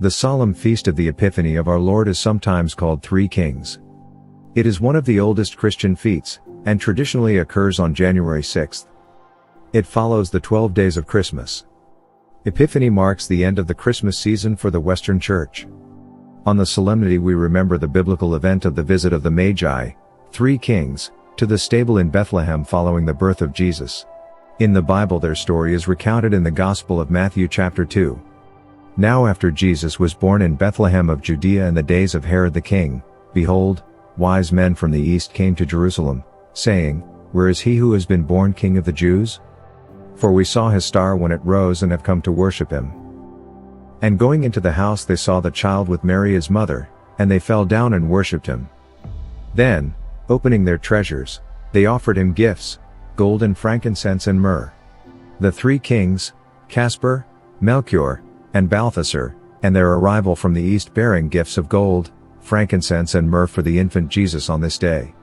The solemn feast of the Epiphany of our Lord is sometimes called Three Kings. It is one of the oldest Christian feasts, and traditionally occurs on January 6th. It follows the 12 days of Christmas. Epiphany marks the end of the Christmas season for the Western Church. On the solemnity we remember the biblical event of the visit of the Magi, three kings, to the stable in Bethlehem following the birth of Jesus. In the Bible their story is recounted in the Gospel of Matthew chapter 2. Now after Jesus was born in Bethlehem of Judea in the days of Herod the king, behold, wise men from the east came to Jerusalem, saying, Where is he who has been born King of the Jews? For we saw his star when it rose and have come to worship him. And going into the house they saw the child with Mary his mother, and they fell down and worshipped him. Then, opening their treasures, they offered him gifts, gold and frankincense and myrrh. The three kings, Casper, Melchior, and Balthasar, and their arrival from the east bearing gifts of gold, frankincense and myrrh for the infant Jesus on this day.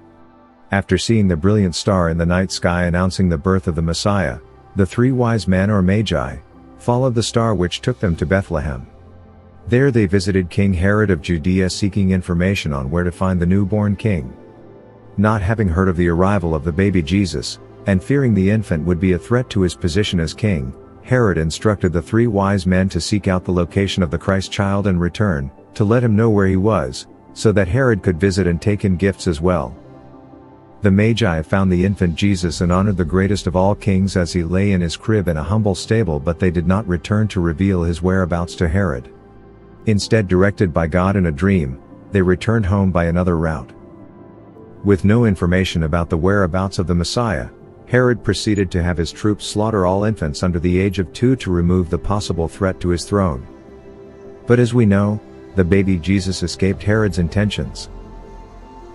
After seeing the brilliant star in the night sky announcing the birth of the Messiah, the three wise men or Magi followed the star which took them to Bethlehem. There they visited King Herod of Judea seeking information on where to find the newborn king. Not having heard of the arrival of the baby Jesus, and fearing the infant would be a threat to his position as king, Herod instructed the three wise men to seek out the location of the Christ child and return, to let him know where he was, so that Herod could visit and take him gifts as well. The Magi found the infant Jesus and honored the greatest of all kings as he lay in his crib in a humble stable, but they did not return to reveal his whereabouts to Herod. Instead, directed by God in a dream, they returned home by another route. With no information about the whereabouts of the Messiah, Herod proceeded to have his troops slaughter all infants under the age of 2 to remove the possible threat to his throne. But as we know, the baby Jesus escaped Herod's intentions.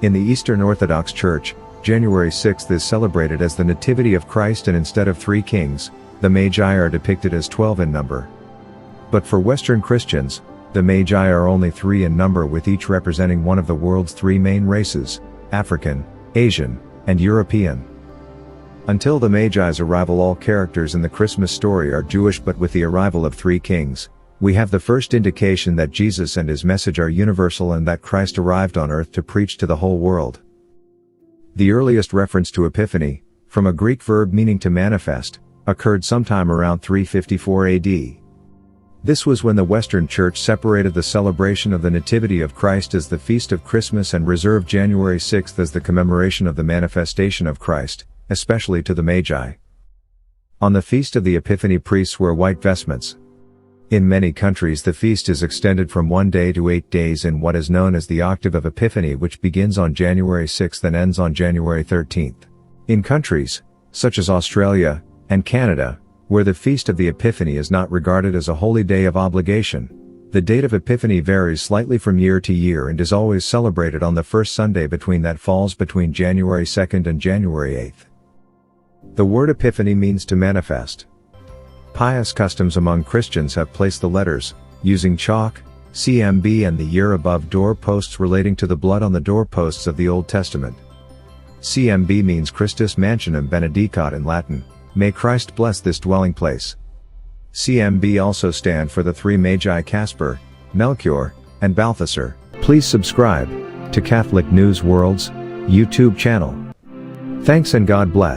In the Eastern Orthodox Church, January 6th is celebrated as the Nativity of Christ, and instead of three kings, the Magi are depicted as 12 in number. But for Western Christians, the Magi are only 3 in number, with each representing one of the world's 3 main races: African, Asian, and European. Until the Magi's arrival, all characters in the Christmas story are Jewish, but with the arrival of three kings, we have the first indication that Jesus and his message are universal and that Christ arrived on earth to preach to the whole world. The earliest reference to Epiphany, from a Greek verb meaning to manifest, occurred sometime around 354 AD. This was when the Western Church separated the celebration of the Nativity of Christ as the Feast of Christmas and reserved January 6th as the commemoration of the manifestation of Christ, especially to the Magi. On the Feast of the Epiphany, priests wear white vestments. In many countries the feast is extended from 1 day to 8 days in what is known as the Octave of Epiphany, which begins on January 6th and ends on January 13th. In countries, such as Australia and Canada, where the Feast of the Epiphany is not regarded as a holy day of obligation, the date of Epiphany varies slightly from year to year and is always celebrated on the first Sunday between that falls between January 2nd and January 8th. The word Epiphany means to manifest. Pious customs among Christians have placed the letters, using chalk, CMB and the year above doorposts relating to the blood on the doorposts of the Old Testament. CMB means Christus Mansionum Benedicat in Latin, may Christ bless this dwelling place. CMB also stand for the three Magi: Casper, Melchior, and Balthasar. Please subscribe to Catholic News World's YouTube channel. Thanks and God bless.